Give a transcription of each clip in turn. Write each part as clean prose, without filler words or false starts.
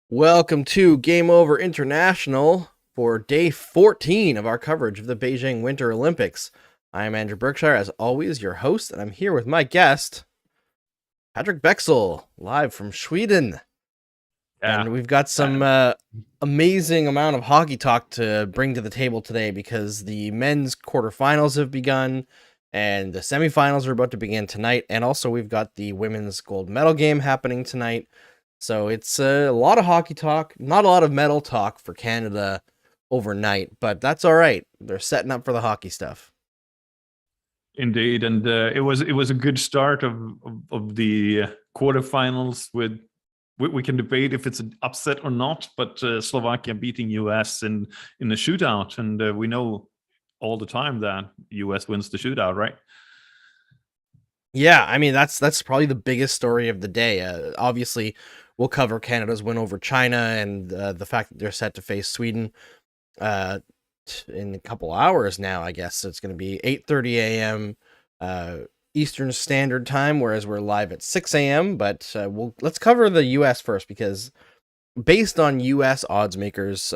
Welcome to Game Over International for day 14 of our coverage of the Beijing Winter Olympics. I am Andrew Berkshire, as always, your host, and I'm here with my guest, Patrik Bexell, live from Sweden. And we've got some amazing amount of hockey talk to bring to the table today because the men's quarterfinals have begun and the semifinals are about to begin tonight. And also we've got the women's gold medal game happening tonight. So it's a lot of hockey talk, not a lot of medal talk for Canada overnight, but that's all right. They're setting up for the hockey stuff. Indeed, and it was a good start of the quarterfinals. We can debate if it's an upset or not, but Slovakia beating US in the shootout, and we know all the time that US wins the shootout, right? Yeah, I mean that's probably the biggest story of the day. Obviously, we'll cover Canada's win over China and the fact that they're set to face Sweden in a couple hours now. I guess so it's going to be 8:30 a.m. Eastern Standard Time, whereas we're live at 6 a.m. But let's cover the U.S. first because based on U.S. odds makers,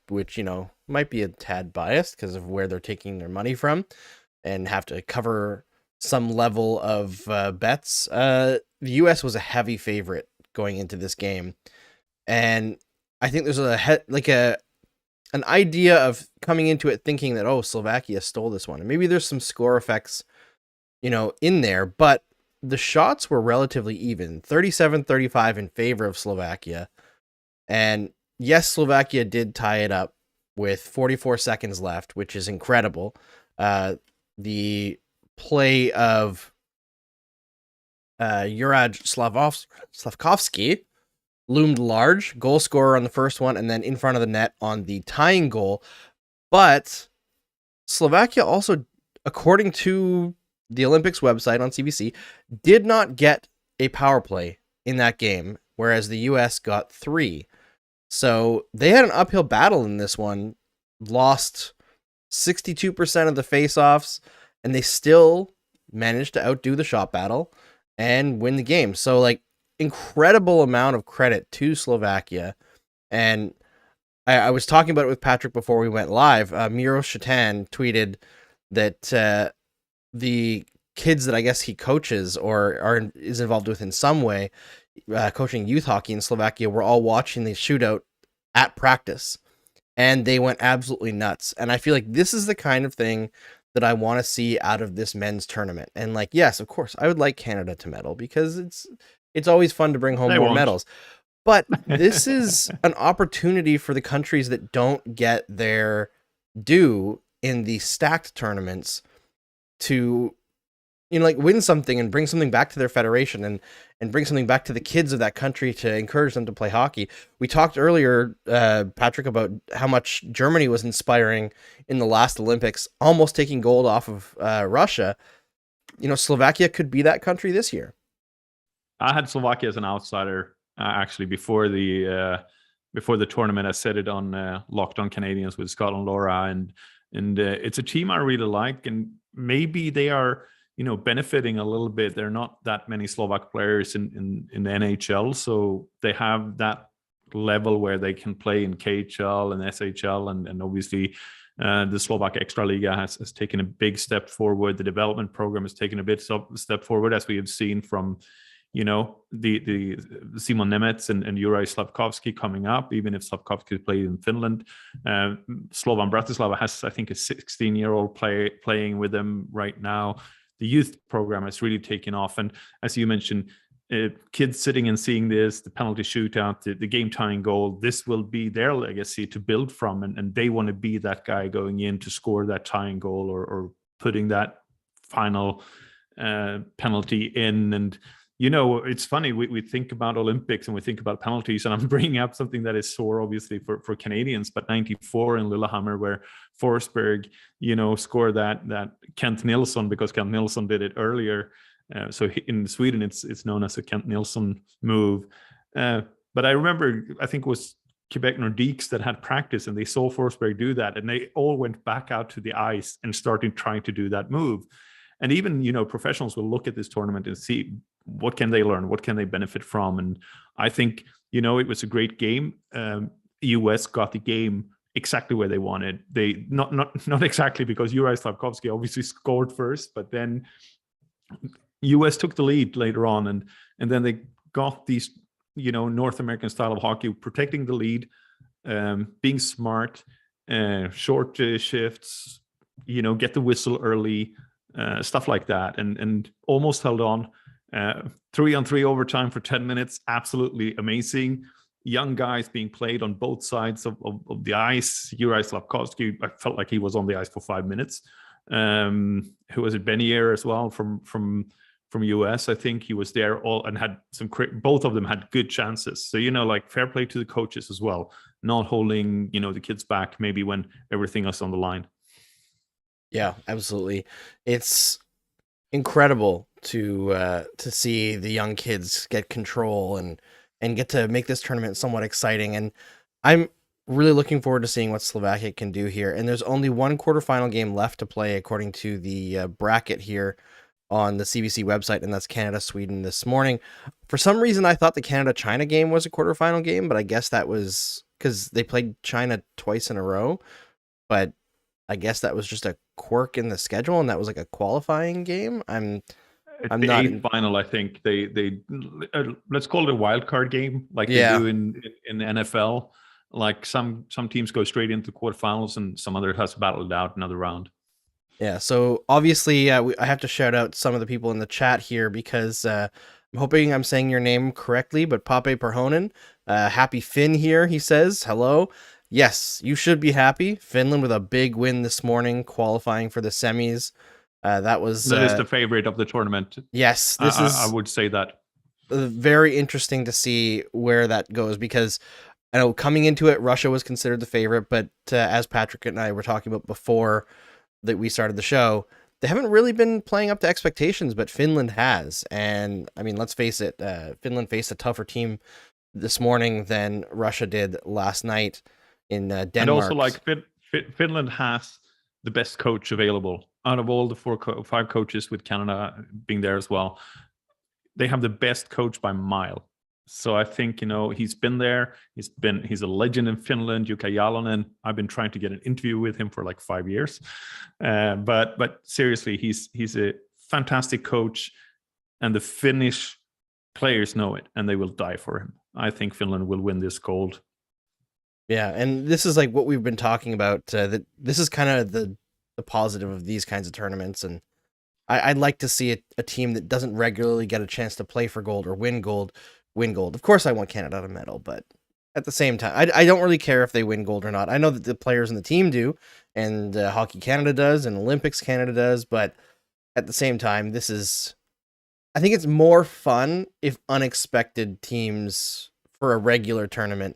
which might be a tad biased because of where they're taking their money from, and have to cover some level of bets. The U.S. was a heavy favorite going into this game, and I think there's an idea of coming into it thinking that Slovakia stole this one, and maybe there's some score effects, in there, but the shots were relatively even, 37-35 in favor of Slovakia, and yes, Slovakia did tie it up with 44 seconds left, which is incredible. The play of Juraj Slavkovsky loomed large, goal scorer on the first one, and then in front of the net on the tying goal. But Slovakia also, according to the Olympics website on CBC, did not get a power play in that game, whereas the US got 3. So they had an uphill battle in this one, lost 62% of the faceoffs, and they still managed to outdo the shot battle and win the game. So, incredible amount of credit to Slovakia. And I was talking about it with Patrik before we went live. Miro Shatan tweeted that the kids that I guess he coaches or is involved with in some way, coaching youth hockey in Slovakia, were all watching the shootout at practice. And they went absolutely nuts. And I feel like this is the kind of thing that I want to see out of this men's tournament. And yes, of course, I would like Canada to medal because it's always fun to bring home more medals. But this is an opportunity for the countries that don't get their due in the stacked tournaments to win something and bring something back to their federation and bring something back to the kids of that country to encourage them to play hockey. We talked earlier, Patrik, about how much Germany was inspiring in the last Olympics, almost taking gold off of Russia. Slovakia could be that country this year. I had Slovakia as an outsider actually before the tournament. I said it on Locked On Canadians with Scott and Laura, and it's a team I really like, and maybe they are benefiting a little bit. There are not that many Slovak players in the NHL, so they have that level where they can play in KHL and SHL, and obviously the Slovak Extraliga has taken a big step forward. The development program has taken a bit step forward, as we have seen from the Simon Nemec and Juraj Slavkovsky coming up, even if Slavkovsky played in Finland. Slovan Bratislava has, I think, a 16-year-old playing with them right now. The youth program has really taken off. And as you mentioned, kids sitting and seeing this, the penalty shootout, the game-tying goal, this will be their legacy to build from. And they want to be that guy going in to score that tying goal or putting that final penalty in. And it's funny, we think about Olympics and we think about penalties, and I'm bringing up something that is sore, obviously, for Canadians, but 94 in Lillehammer, where Forsberg, scored that Kent Nilsson, because Kent Nilsson did it earlier. So in Sweden, it's known as a Kent Nilsson move. But I remember, I think it was Quebec Nordiques that had practice, and they saw Forsberg do that, and they all went back out to the ice and started trying to do that move. And even, professionals will look at this tournament and see what can they learn, what can they benefit from. And I think it was a great game. US got the game exactly where they wanted. They not exactly, because Juraj Slavkovsky obviously scored first, but then US took the lead later on, and then they got these North American style of hockey, protecting the lead, being smart, short shifts, get the whistle early, stuff like that, and almost held on. 3-on-3 overtime for 10 minutes, absolutely amazing. Young guys being played on both sides of the ice. Juraj Slavkovsky, I felt like he was on the ice for 5 minutes. Who was it? Benier as well from US. I think he was there all and had some. Both of them had good chances. So fair play to the coaches as well, not holding the kids back maybe when everything is on the line. Yeah, absolutely. It's incredible to see the young kids get control and get to make this tournament somewhat exciting. And I'm really looking forward to seeing what Slovakia can do here. And there's only one quarterfinal game left to play according to the bracket here on the CBC website, and that's Canada-Sweden this morning. For some reason, I thought the Canada-China game was a quarterfinal game, but I guess that was because they played China twice in a row. But I guess that was just a quirk in the schedule, and that was like a qualifying game. It's the eighth final, I think. They let's call it a wild card game, like they do in NFL. Like some teams go straight into quarterfinals, and some other has battled out another round. Yeah, so obviously I have to shout out some of the people in the chat here because I'm hoping I'm saying your name correctly, but Pape Perhonen, happy Finn here, he says. Hello. Yes, you should be happy. Finland with a big win this morning, qualifying for the semis. That is the favorite of the tournament. Yes, I would say that. Very interesting to see where that goes, because I know coming into it, Russia was considered the favorite, but as Patrik and I were talking about before that we started the show, they haven't really been playing up to expectations, but Finland has. And I mean, let's face it, Finland faced a tougher team this morning than Russia did last night in Denmark. And also, Finland has the best coach available out of all the 5 coaches, with Canada being there as well. They have the best coach by a mile. So I think he's been there. He's a legend in Finland. Jukka Jalonen. I've been trying to get an interview with him for like 5 years, but seriously, he's a fantastic coach, and the Finnish players know it, and they will die for him. I think Finland will win this gold. Yeah, and this is like what we've been talking about. That this is kind of the positive of these kinds of tournaments, and I'd like to see a team that doesn't regularly get a chance to play for gold or win gold. Of course, I want Canada to medal, but at the same time, I don't really care if they win gold or not. I know that the players in the team do, and Hockey Canada does, and Olympics Canada does, but at the same time, I think it's more fun if unexpected teams for a regular tournament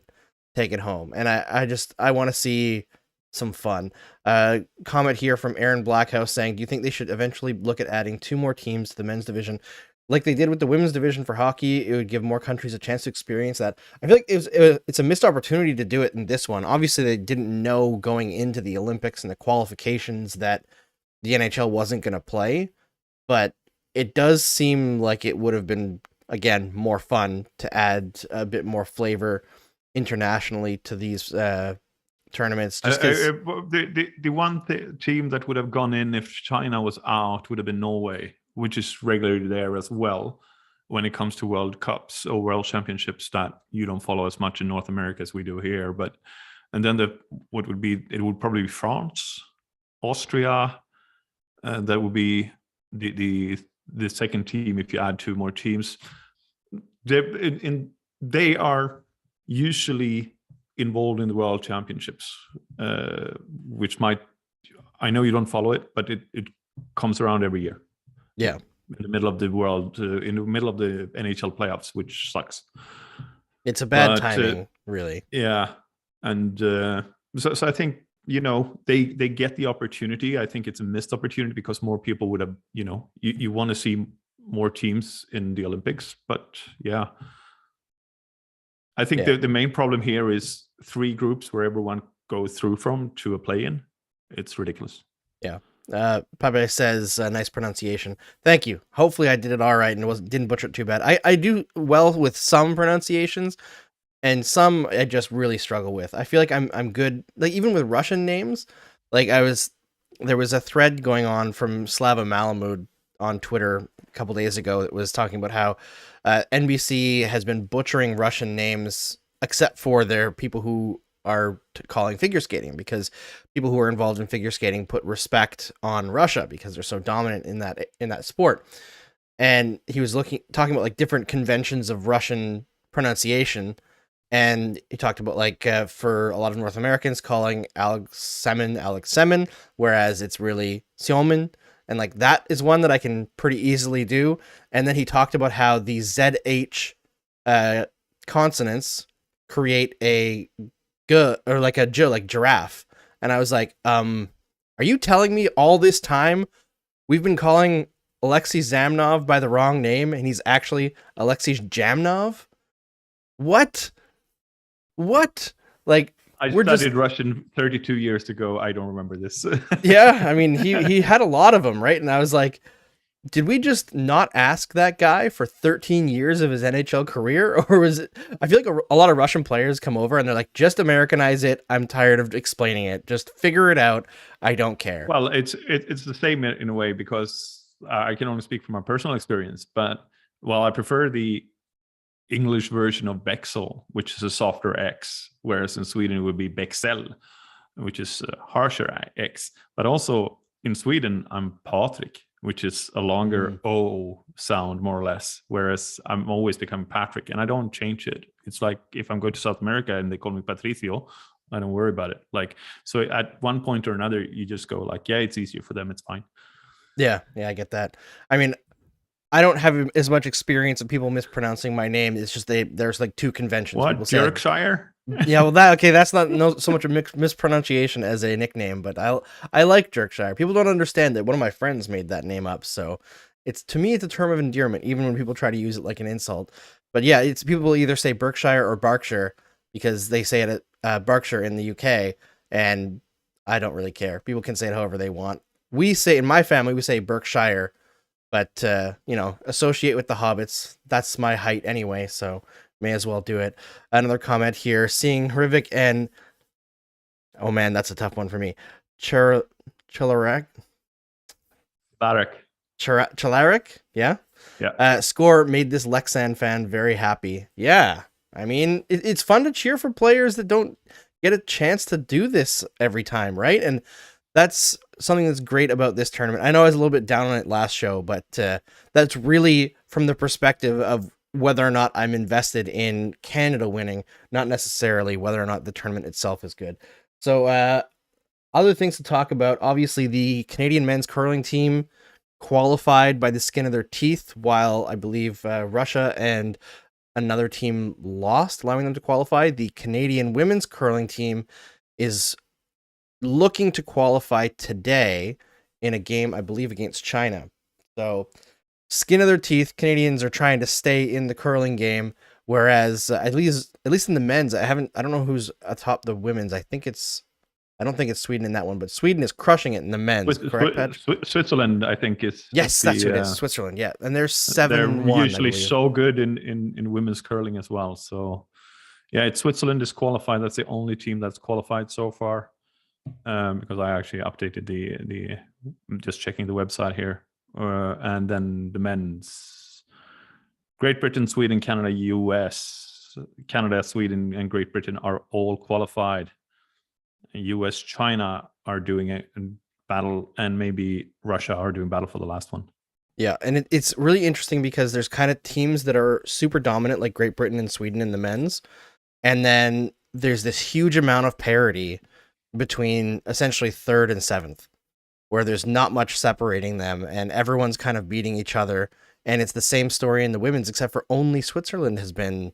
take it home. And I want to see some fun. Comment here from Aaron Blackhouse saying, do you think they should eventually look at adding 2 more teams to the men's division like they did with the women's division for hockey? It would give more countries a chance to experience that. I feel like it's a missed opportunity to do it in this one. Obviously, they didn't know going into the Olympics and the qualifications that the NHL wasn't going to play, but it does seem like it would have been, again, more fun to add a bit more flavor internationally to these tournaments. Just the one team that would have gone in if China was out would have been Norway, which is regularly there as well when it comes to World Cups or World Championships that you don't follow as much in North America as we do here. And then it would probably be France, Austria. That would be the second team if you add 2 more teams. They are usually involved in the World Championships, which I know you don't follow it, but it comes around every year. Yeah, in the middle of the world, in the middle of the NHL playoffs, which sucks. It's a bad timing, really. Yeah, and so I think they get the opportunity. I think it's a missed opportunity because more people would have. You want to see more teams in the Olympics, but yeah, I think the main problem here is 3 groups where everyone goes through from to a play-in. It's ridiculous. Yeah. Pape says, nice pronunciation. Thank you. Hopefully I did it all right and didn't butcher it too bad. I do well with some pronunciations, and some I just really struggle with. I feel like I'm good, like even with Russian names. Like there was a thread going on from Slava Malamud on Twitter a couple days ago that was talking about how NBC has been butchering Russian names, except for their people who are calling figure skating, because people who are involved in figure skating put respect on Russia because they're so dominant in that sport. And he was talking about like different conventions of Russian pronunciation, and he talked about like for a lot of North Americans calling Alex Semin, whereas it's really Siomin, and like that is one that I can pretty easily do. And then he talked about how the ZH consonants create a g or like a j, like giraffe. And I was like, are you telling me all this time we've been calling Alexei Zamnov by the wrong name and he's actually Alexei Jamnov? What? Like, I studied Russian 32 years ago. I don't remember this. Yeah, I mean, he had a lot of them, right? And I was like, did we just not ask that guy for 13 years of his NHL career? Or was it, I feel like a lot of Russian players come over and they're like, just Americanize it. I'm tired of explaining it. Just figure it out. I don't care. Well, it's the same in a way, because I can only speak from my personal experience. But while I prefer the English version of Bexell, which is a softer X, whereas in Sweden it would be Bexell, which is a harsher X. But also in Sweden, I'm Patrik, which is a longer O sound, more or less, whereas I'm always becoming Patrik, and I don't change it. It's like if I'm going to South America and they call me Patricio, I don't worry about it. Like, so at one point or another, you just go like, yeah, it's easier for them. It's fine. Yeah, I get that. I mean, I don't have as much experience of people mispronouncing my name. It's just there's like two conventions. What, Berkshire? Yeah, well, that's not so much a mispronunciation as a nickname, but I like Berkshire. People don't understand that one of my friends made that name up, so to me it's a term of endearment, even when people try to use it like an insult. But yeah, it's people either say Berkshire or Berkshire because they say it at Berkshire in the UK, and I don't really care. People can say it however they want. In my family, we say Berkshire. But, associate with the Hobbits. That's my height anyway, so may as well do it. Another comment here. Seeing Hrivik and... Oh, man, that's a tough one for me. Chalarik? Chalarik? Yeah? Yeah. Score made this Lexan fan very happy. Yeah. I mean, it's fun to cheer for players that don't get a chance to do this every time, right? And that's something that's great about this tournament. I know I was a little bit down on it last show, but that's really from the perspective of whether or not I'm invested in Canada winning, not necessarily whether or not the tournament itself is good. So other things to talk about, obviously the Canadian men's curling team qualified by the skin of their teeth, while I believe Russia and another team lost, allowing them to qualify. The Canadian women's curling team is looking to qualify today in a game, I believe, against China. So, skin of their teeth, Canadians are trying to stay in the curling game, whereas at least in the men's, I don't know who's atop the women's. I don't think it's Sweden in that one, but Sweden is crushing it in the men's. Correct, Pat? Switzerland, I think is. Yes, that's who it is. Switzerland, yeah, and they're 7-1. They're usually so good in women's curling as well. So, yeah, Switzerland is qualified. That's the only team that's qualified so far. Because I actually updated the just checking the website here, and then the men's, Great Britain, Sweden, Canada, US, Canada, Sweden, and Great Britain are all qualified. US, China are doing a battle, and maybe Russia are doing battle for the last one. Yeah, and it's really interesting because there's kind of teams that are super dominant, like Great Britain and Sweden in the men's, and then there's this huge amount of parity between essentially third and seventh, where there's not much separating them and everyone's kind of beating each other. And it's the same story in the women's, except for only Switzerland has been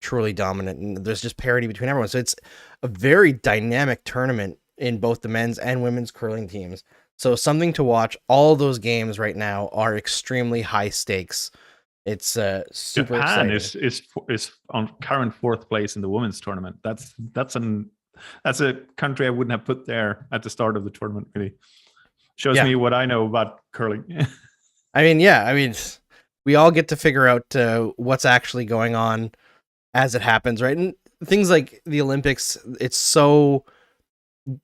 truly dominant, and there's just parity between everyone. So it's a very dynamic tournament in both the men's and women's curling teams. So something to watch. All those games right now are extremely high stakes. It's super Japan exciting. is on current fourth place in the women's tournament. That's a country I wouldn't have put there at the start of the tournament. Really shows me what I know about curling. I mean, we all get to figure out what's actually going on as it happens, right? And things like the Olympics, it's so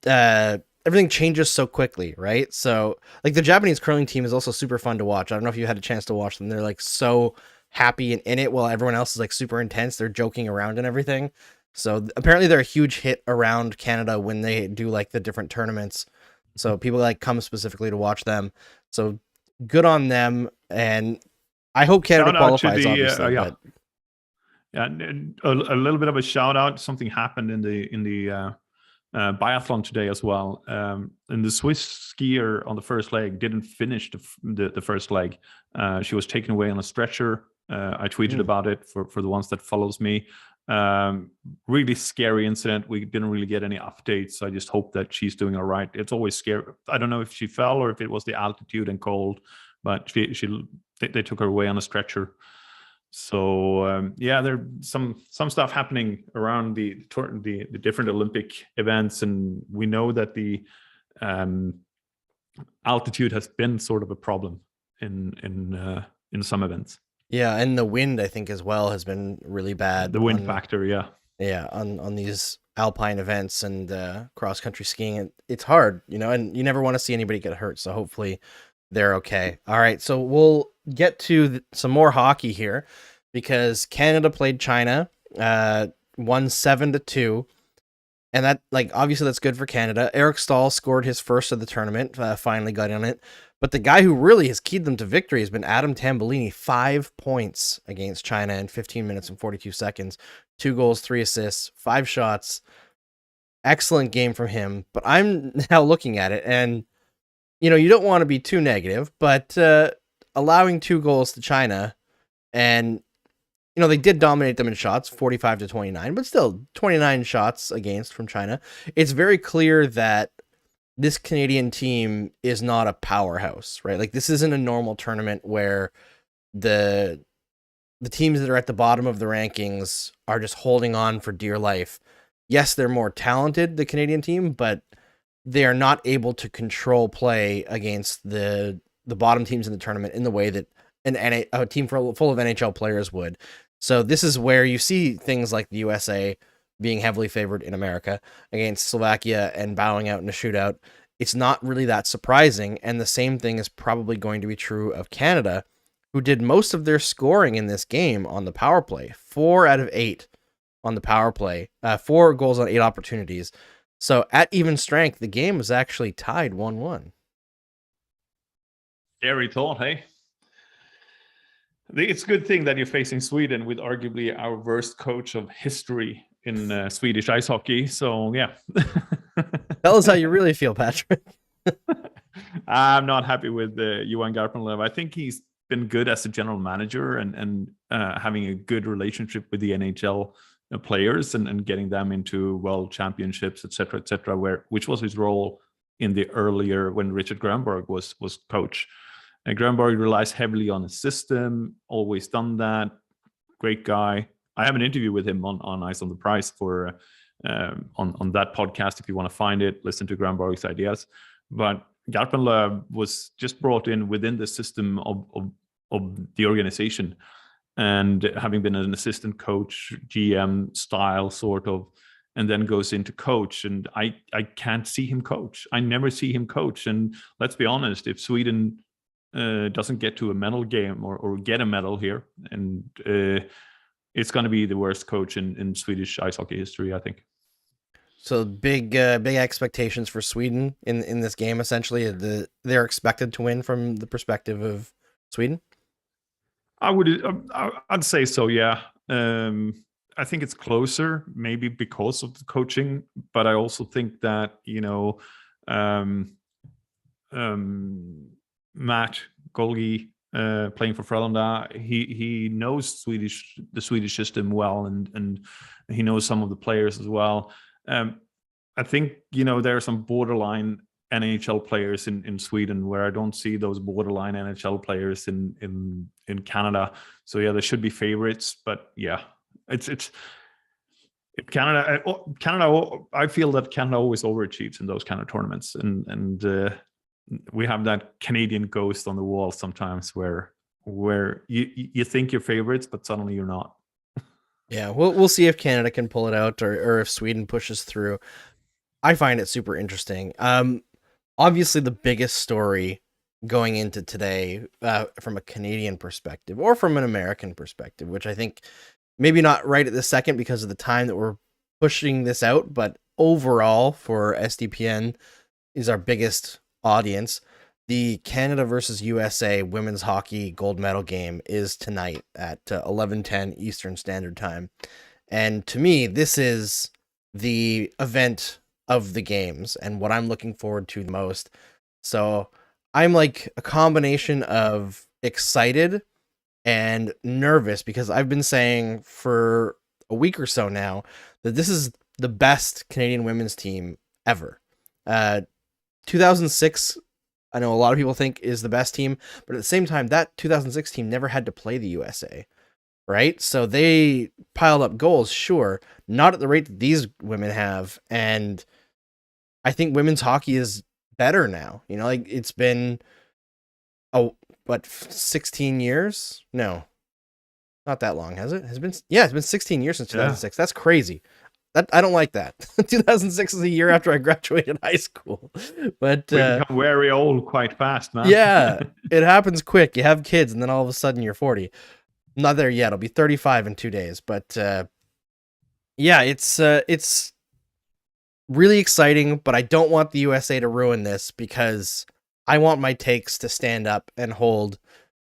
everything changes so quickly, right? So like the Japanese curling team is also super fun to watch. I don't know if you had a chance to watch them. They're like so happy and in it while everyone else is like super intense. They're joking around and everything. So apparently they're a huge hit around Canada when they do like the different tournaments. So people like come specifically to watch them. So good on them. And I hope Canada qualifies, obviously. But yeah, and a little bit of a shout out. Something happened in the biathlon today as well. And the Swiss skier on the first leg didn't finish the first leg. She was taken away on a stretcher. I tweeted about it for the ones that follows me. Really scary incident. We didn't really get any updates. I just hope that she's doing all right. It's always scary. I don't know if she fell or if it was the altitude and cold, but they took her away on a stretcher. So yeah, there's some stuff happening around the different Olympic events, and we know that the altitude has been sort of a problem in some events. Yeah, and the wind, I think, as well, has been really bad. The wind factor, yeah. Yeah, on these alpine events and cross country skiing, it's hard, and you never want to see anybody get hurt. So hopefully they're okay. All right, so we'll get to some more hockey here because Canada played China, won 7-2. And that, like, obviously that's good for Canada. Eric Stahl scored his first of the tournament, finally got in it. But the guy who really has keyed them to victory has been Adam Tambellini. 5 points against China in 15 minutes and 42 seconds. 2 goals, 3 assists, 5 shots. Excellent game from him. But I'm now looking at it, and, you don't want to be too negative, but allowing 2 goals to China, and they did dominate them in shots, 45-29, but still 29 shots against from China. It's very clear that this Canadian team is not a powerhouse, right? Like, this isn't a normal tournament where the teams that are at the bottom of the rankings are just holding on for dear life. Yes, they're more talented, the Canadian team, but they are not able to control play against the bottom teams in the tournament in the way that a team full of NHL players would. So this is where you see things like the USA being heavily favored in America against Slovakia and bowing out in a shootout. It's not really that surprising, and the same thing is probably going to be true of Canada, who did most of their scoring in this game on the power play. 4 out of 8 on the power play, 4 goals on 8 opportunities. So at even strength, the game was actually tied 1-1. Scary thought, hey? It's a good thing that you're facing Sweden with arguably our worst coach of history in Swedish ice hockey. So, yeah. Tell us how you really feel, Patrik. I'm not happy with Johan Garpenlöv. I think he's been good as a general manager and having a good relationship with the NHL players and getting them into world championships, et cetera, which was his role in the earlier when Richard Grönborg was coach. And Grönborg relies heavily on his system, always done that. Great guy. I have an interview with him on Ice on the Price for on that podcast. If you want to find it, listen to Grönborg's ideas. But Garpenlöv was just brought in within the system of the organization, and having been an assistant coach, GM style sort of, and then goes into coach. And I can't see him coach. I never see him coach. And let's be honest, if Sweden doesn't get to a medal game or get a medal here, and it's going to be the worst coach in Swedish ice hockey history, I think. So big expectations for Sweden in this game. Essentially, they're expected to win from the perspective of Sweden. I'd say so. Yeah. I think it's closer, maybe because of the coaching, but I also think that Matt Golgi, playing for Frölunda, he knows the Swedish system well, and he knows some of the players as well. I think there are some borderline NHL players in Sweden where I don't see those borderline NHL players in Canada. So yeah, there should be favorites, but yeah, it's Canada. I feel that Canada always overachieves in those kind of tournaments, and we have that Canadian ghost on the wall sometimes where you think you're favorites, but suddenly you're not. Yeah, we'll see if Canada can pull it out or if Sweden pushes through. I find it super interesting. Obviously the biggest story going into today, from a Canadian perspective or from an American perspective, which I think maybe not right at this second because of the time that we're pushing this out, but overall for SDPN is our biggest audience. The Canada versus USA women's hockey gold medal game is tonight at 11:10 Eastern Standard Time. And to me, this is the event of the games and what I'm looking forward to the most. So I'm like a combination of excited and nervous because I've been saying for a week or so now that this is the best Canadian women's team ever. 2006, I know a lot of people think is the best team, but at the same time, that 2006 team never had to play the USA, right? So they piled up goals, sure, not at the rate that these women have. And I think women's hockey is better now. You know, like it's been, 16 years? No, not that long, has it? It's been 16 years since 2006. Yeah. That's crazy. I don't like that. 2006 is a year after I graduated high school, but we become very old quite fast, man. Yeah, it happens quick. You have kids, and then all of a sudden you're 40. I'm not there yet. I'll be 35 in 2 days, but yeah, it's really exciting. But I don't want the USA to ruin this because I want my takes to stand up and hold.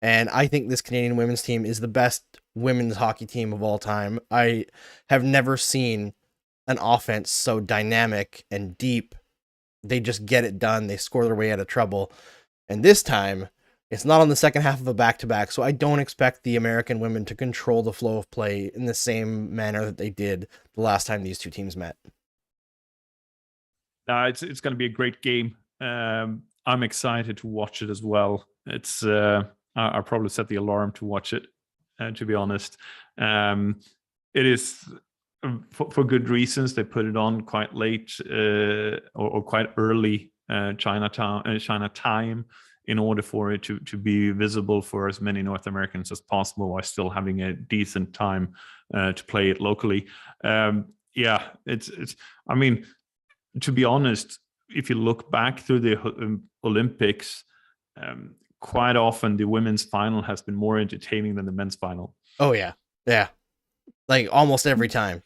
And I think this Canadian women's team is the best women's hockey team of all time. I have never seen an offense so dynamic and deep. They just get it done. They score their way out of trouble. And this time, it's not on the second half of a back-to-back, so I don't expect the American women to control the flow of play in the same manner that they did the last time these two teams met. It's going to be a great game. I'm excited to watch it as well. It's I'll probably set the alarm to watch it, to be honest. It is for good reasons. They put it on quite late or quite early China time in order for it to be visible for as many North Americans as possible while still having a decent time to play it locally. It's I mean, to be honest, if you look back through the Olympics, quite often the women's final has been more entertaining than the men's final. Oh yeah, like almost every time.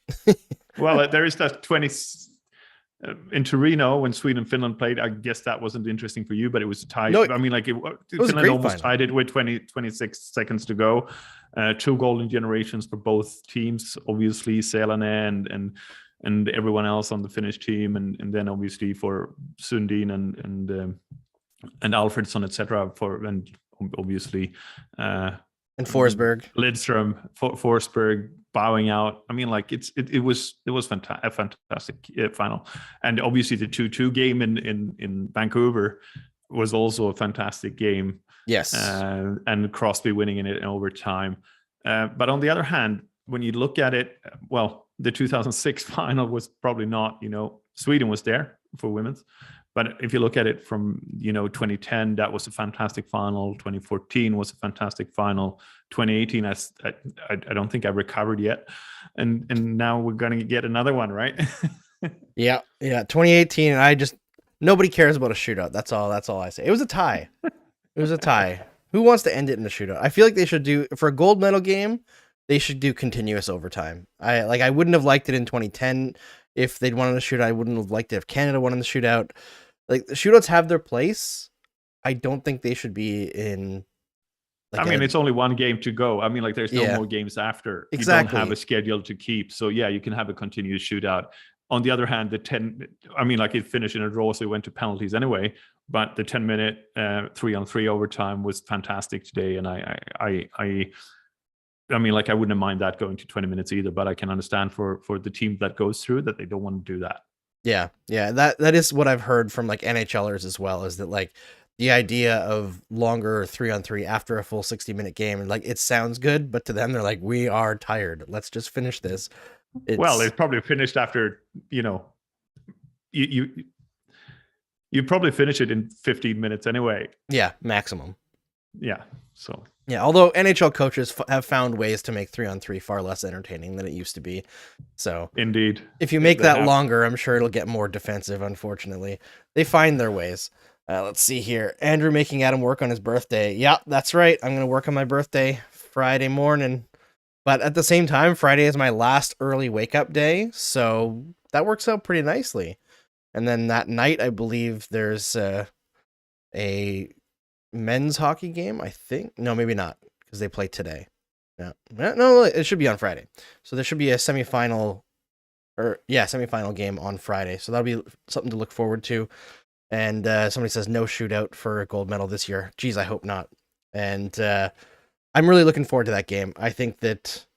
Well, there is that 20 in Torino when Sweden and Finland played. I guess that wasn't interesting for you, but it was tied. No, I mean, like Finland almost tied it with 26 seconds to go. 2 golden generations for both teams, obviously Selänne and everyone else on the Finnish team, and then obviously for Sundin and Alfredsson, etc. and obviously and Forsberg, Lidström, Forsberg bowing out. I mean, like it was a fantastic final, and obviously the 2-2 game in Vancouver was also a fantastic game. Yes, and Crosby winning in it in overtime. But on the other hand, when you look at it, well, the 2006 final was probably not. Sweden was there for women's. But if you look at it from 2010, that was a fantastic final. 2014 was a fantastic final. 2018, I don't think I recovered yet, and now we're gonna get another one, right? yeah. 2018, and nobody cares about a shootout. That's all I say. It was a tie. Who wants to end it in a shootout? I feel like they should do, for a gold medal game, they should do continuous overtime. I wouldn't have liked it in 2010 if they'd wanted a shootout. I wouldn't have liked it if Canada won in the shootout. Like, the shootouts have their place. I don't think they should be in. It's only one game to go. I mean, like, there's no more games after. Exactly. You don't have a schedule to keep. So yeah, you can have a continuous shootout. On the other hand, it finished in a draw, so it went to penalties anyway. But the 10-minute 3-on-3 overtime was fantastic today, and I wouldn't mind that going to 20 minutes either, but I can understand for the team that goes through that they don't want to do that. Yeah. That is what I've heard from like NHLers as well, is that like the idea of longer 3-on-3 after a full 60-minute game, and like it sounds good, but to them they're like, we are tired. Let's just finish this. Well, it's probably finished after, you probably finish it in 15 minutes anyway. Yeah, maximum. Yeah. So Yeah, although NHL coaches have found ways to make 3-on-3 far less entertaining than it used to be. So Indeed. if you make They that have. longer, I'm sure it'll get more defensive, unfortunately. They find their ways. Let's see here. Andrew making Adam work on his birthday. Yeah, that's right. I'm going to work on my birthday Friday morning. But at the same time, Friday is my last early wake up day. So that works out pretty nicely. And then that night, I believe there's a men's hockey game, I think. No, maybe not, because they play today. No, it should be on Friday. So there should be a semifinal game on Friday. So that'll be something to look forward to. And somebody says no shootout for a gold medal this year. Geez, I hope not. And I'm really looking forward to that game. I think that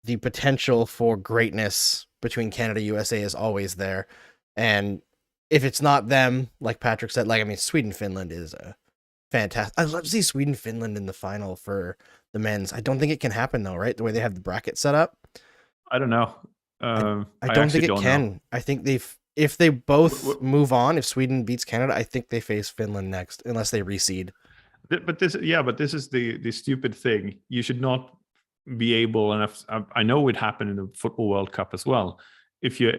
the potential for greatness between Canada and USA is always there. And if it's not them, like Patrik said, Sweden Finland is a fantastic. I'd love to see Sweden Finland in the final for the men's. I don't think it can happen though, right? The way they have the bracket set up. I don't know. I don't think it can. Know. I think if they both move on, if Sweden beats Canada, I think they face Finland next, unless they reseed. But this is the stupid thing. You should not be able, and I know it happened in the Football World Cup as well. If you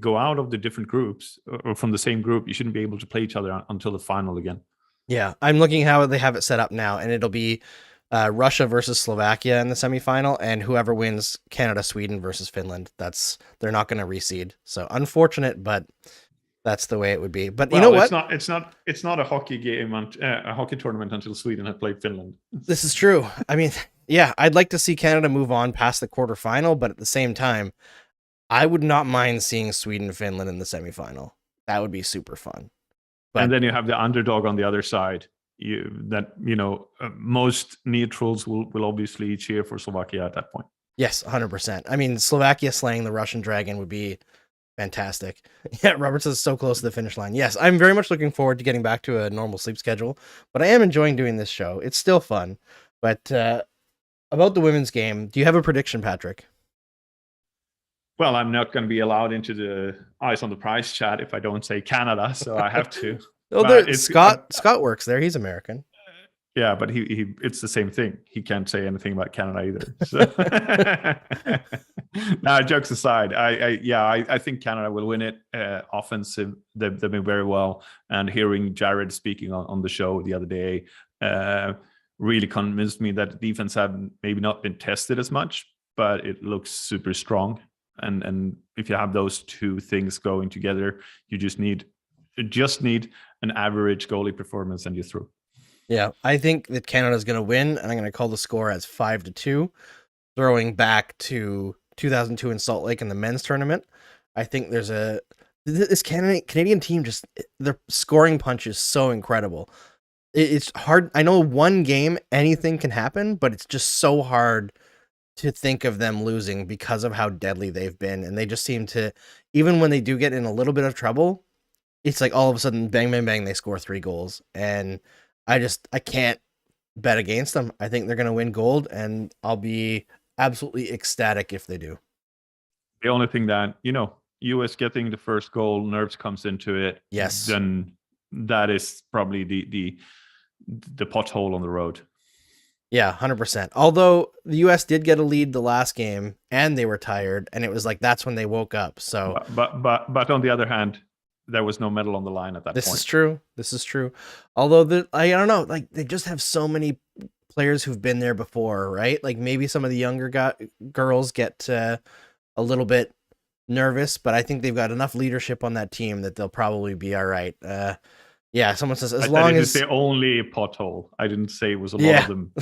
go out of the different groups or from the same group, you shouldn't be able to play each other until the final again. Yeah, I'm looking how they have it set up now, and it'll be Russia versus Slovakia in the semifinal, and whoever wins Canada, Sweden versus Finland. They're not going to reseed. So unfortunate, but that's the way it would be. But you know what? It's not a hockey game, a hockey tournament until Sweden had played Finland. This is true. I mean, yeah, I'd like to see Canada move on past the quarterfinal, but at the same time, I would not mind seeing Sweden Finland in the semifinal. That would be super fun. But, and then you have the underdog on the other side. Most neutrals will obviously cheer for Slovakia at that point. Yes, 100%. I mean, Slovakia slaying the Russian Dragon would be fantastic. Yeah, Robert says so close to the finish line. Yes, I'm very much looking forward to getting back to a normal sleep schedule, but I am enjoying doing this show. It's still fun. But about the women's game, do you have a prediction, Patrik? Well, I'm not going to be allowed into the Eyes on the Prize chat if I don't say Canada, so I have to. Scott works there. He's American. Yeah, but he it's the same thing. He can't say anything about Canada either. So. Now, jokes aside, I think Canada will win it. Offensive, they've been very well. And hearing Jared speaking on the show the other day really convinced me that defense have maybe not been tested as much, but it looks super strong. And if you have those two things going together, you just need an average goalie performance and you're through. Yeah, I think that Canada's going to win, and I'm going to call the score as 5-2, throwing back to 2002 in Salt Lake in the men's tournament. I think this Canadian team, just their scoring punch is so incredible. It's hard. I know one game, anything can happen, but it's just so hard to think of them losing because of how deadly they've been. And they just seem to, even when they do get in a little bit of trouble, it's like all of a sudden, bang, bang, bang, they score 3 goals. And I can't bet against them. I think they're going to win gold, and I'll be absolutely ecstatic if they do. The only thing that, US getting the first goal, nerves comes into it. Yes. Then that is probably the pothole on the road. Yeah, 100%. Although the US did get a lead the last game and they were tired, and it was like that's when they woke up. So but on the other hand, there was no medal on the line at that point. This is true. Although I don't know, like they just have so many players who've been there before, right? Like maybe some of the younger girls get a little bit nervous, but I think they've got enough leadership on that team that they'll probably be all right. Yeah, someone says as long as the only pothole. I didn't say it was a lot of them.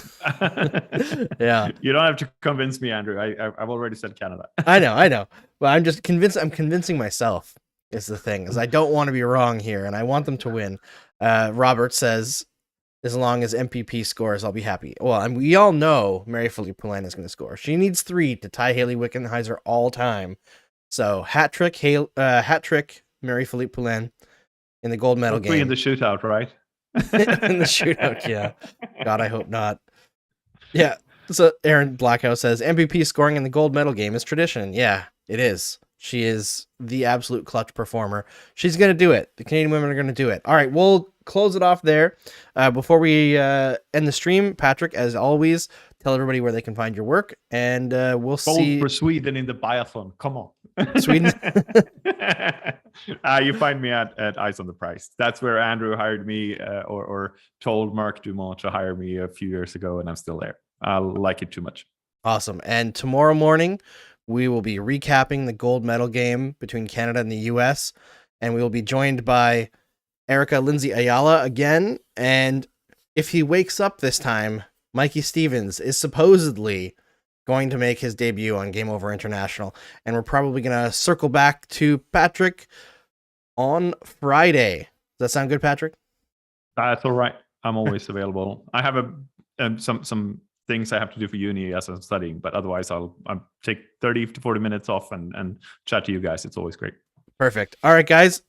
Yeah, you don't have to convince me, Andrew. I've already said Canada. I know, but I'm just convinced. I'm convincing myself. Is the thing is I don't want to be wrong here, and I want them to win. Robert says, as long as MPP scores, I'll be happy. Well, we all know Marie-Philippe Poulin is going to score. She needs 3 to tie Haley Wickenheiser all time. So hat trick Marie-Philippe Poulin in the gold medal game. In the shootout, right? In the shootout, yeah. God, I hope not. Yeah. So Aaron Blackhouse says MVP scoring in the gold medal game is tradition. Yeah, it is. She is the absolute clutch performer. She's going to do it. The Canadian women are going to do it. All right, we'll close it off there. Before we end the stream, Patrik, as always, tell everybody where they can find your work, and we'll see. For Sweden in the biathlon. Come on. Sweden. You find me at Eyes on the Prize. That's where Andrew hired me or told Mark Dumont to hire me a few years ago, and I'm still there. I like it too much. Awesome. And tomorrow morning, we will be recapping the gold medal game between Canada and the U.S., and we will be joined by Erica Lindsay Ayala again. And if he wakes up this time, Mikey Stevens is supposedly going to make his debut on Game Over International. And we're probably going to circle back to Patrik on Friday. Does that sound good, Patrik? That's all right. I'm always available. I have some things I have to do for uni as I'm studying, but otherwise I'll take 30 to 40 minutes off and chat to you guys. It's always great. Perfect. All right, guys.